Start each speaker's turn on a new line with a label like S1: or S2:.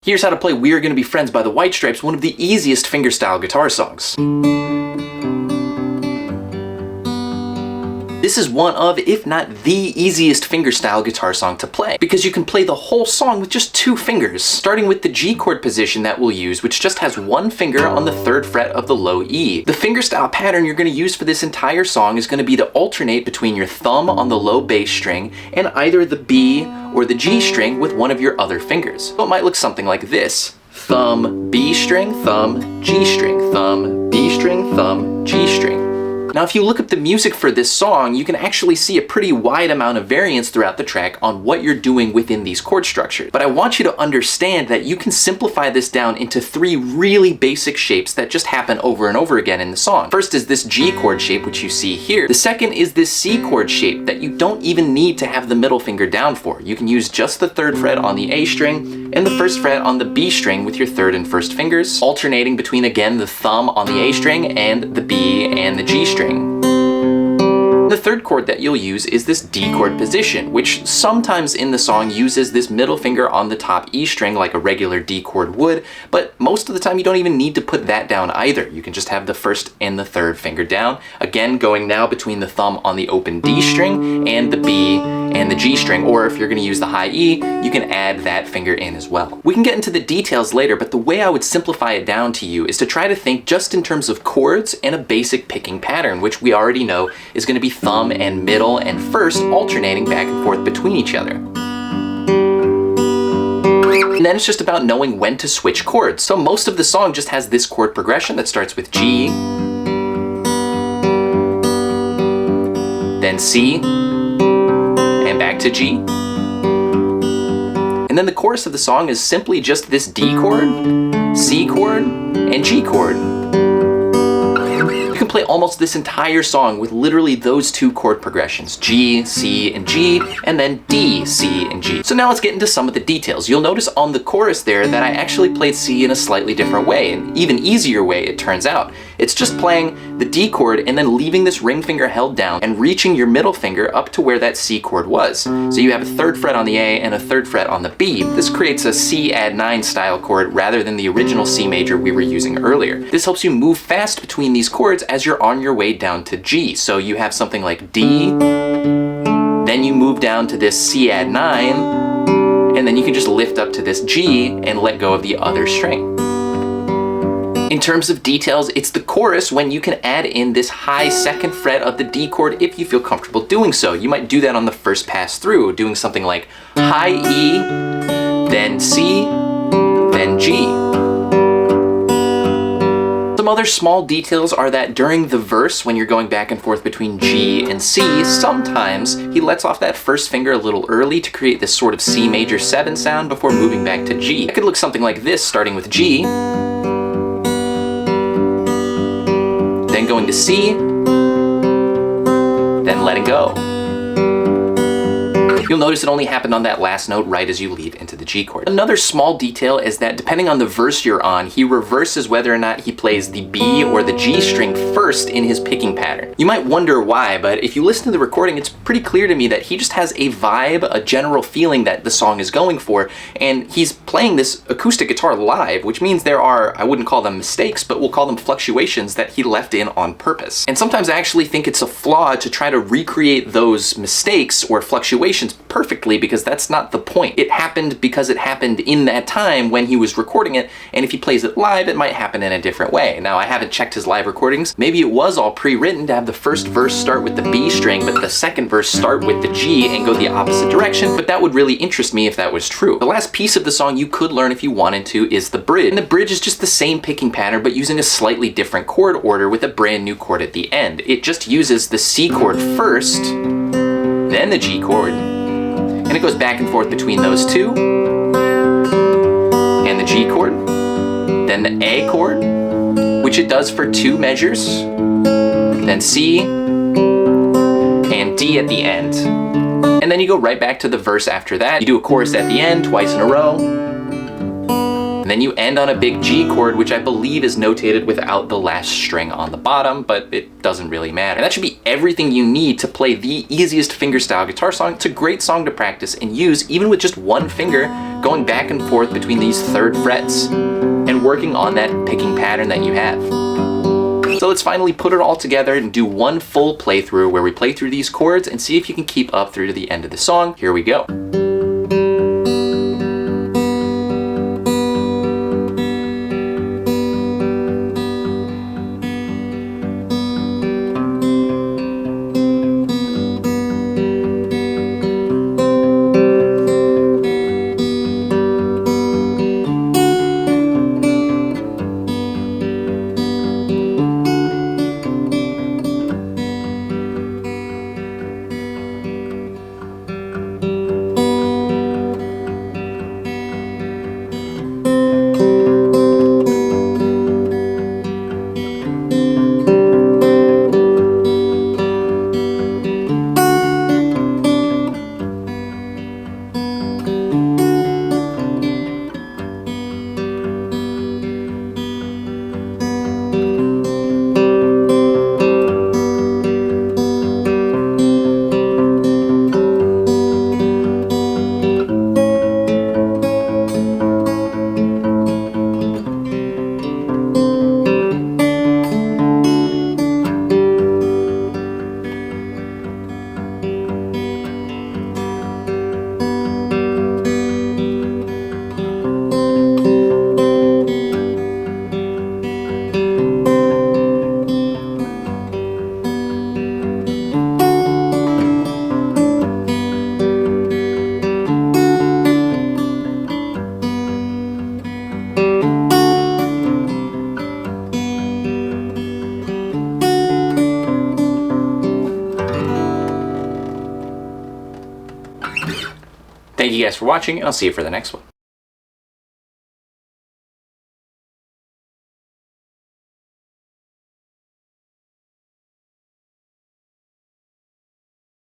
S1: Here's how to play We're Gonna Be Friends by the White Stripes, one of the easiest fingerstyle guitar songs. This is one of, if not the easiest fingerstyle guitar song to play, because you can play the whole song with just 2 fingers, starting with the G chord position that we'll use, which just has 1 finger on the 3rd fret of the low E. The fingerstyle pattern you're going to use for this entire song is going to be to alternate between your thumb on the low bass string and either the B or the G string with one of your other fingers. So it might look something like this. Thumb, B string, thumb, G string, thumb, B string, thumb, G string. Now, if you look up the music for this song, you can actually see a pretty wide amount of variance throughout the track on what you're doing within these chord structures. But I want you to understand that you can simplify this down into 3 really basic shapes that just happen over and over again in the song. First is this G chord shape, which you see here. The second is this C chord shape that you don't even need to have the middle finger down for. You can use just the 3rd fret on the A string and the 1st fret on the B string with your 3rd and 1st fingers, alternating between, again, the thumb on the A string and the B and the G string. The 3rd chord that you'll use is this D chord position, which sometimes in the song uses this middle finger on the top E string like a regular D chord would, but most of the time you don't even need to put that down either. You can just have the 1st and the 3rd finger down. Again, going now between the thumb on the open D string and the B and the G string, or if you're going to use the high E, you can add that finger in as well. We can get into the details later, but the way I would simplify it down to you is to try to think just in terms of chords and a basic picking pattern, which we already know is going to be thumb and middle and 1st alternating back and forth between each other. And then it's just about knowing when to switch chords. So most of the song just has this chord progression that starts with G, then C, and back to G. And then the chorus of the song is simply just this D chord, C chord, and G chord. You can play almost this entire song with literally those 2 chord progressions, G, C, and G, and then D, C, and G. So now let's get into some of the details. You'll notice on the chorus there that I actually played C in a slightly different way, an even easier way it turns out. It's just playing the D chord and then leaving this ring finger held down and reaching your middle finger up to where that C chord was. So you have a 3rd fret on the A and a 3rd fret on the B. This creates a C add 9 style chord rather than the original C major we were using earlier. This helps you move fast between these chords as you're on your way down to G. So you have something like D, then you move down to this C add 9, and then you can just lift up to this G and let go of the other string. In terms of details, it's the chorus when you can add in this high 2nd fret of the D chord if you feel comfortable doing so. You might do that on the first pass through, doing something like high E, then C, then G. Some other small details are that during the verse, when you're going back and forth between G and C, sometimes he lets off that 1st finger a little early to create this sort of C major 7 sound before moving back to G. It could look something like this, starting with G, then going to C, then letting go. You'll notice it only happened on that last note right as you lead into the G chord. Another small detail is that depending on the verse you're on, he reverses whether or not he plays the B or the G string first in his picking pattern. You might wonder why, but if you listen to the recording, it's pretty clear to me that he just has a vibe, a general feeling that the song is going for, and he's playing this acoustic guitar live, which means there are, I wouldn't call them mistakes, but we'll call them fluctuations that he left in on purpose. And sometimes I actually think it's a flaw to try to recreate those mistakes or fluctuations perfectly, because that's not the point. It happened because it happened in that time when he was recording it, and if he plays it live, it might happen in a different way. Now, I haven't checked his live recordings. Maybe it was all pre-written to have the 1st verse start with the B string, but the 2nd verse start with the G and go the opposite direction, but that would really interest me if that was true. The last piece of the song you could learn if you wanted to is the bridge. And the bridge is just the same picking pattern, but using a slightly different chord order with a brand new chord at the end. It just uses the C chord first, then the G chord, and it goes back and forth between those 2, and the G chord, then the A chord, which it does for 2 measures, then C, and D at the end. And then you go right back to the verse after that. You do a chorus at the end, twice in a row, and And then you end on a big G chord, which I believe is notated without the last string on the bottom, but it doesn't really matter. And that should be everything you need to play the easiest fingerstyle guitar song. It's a great song to practice and use even with just one finger, going back and forth between these third frets and working on that picking pattern that you have. So let's finally put it all together and do one full playthrough where we play through these chords and see if you can keep up through to the end of the song. Here we go. Thank you guys for watching, and I'll see you for the next one.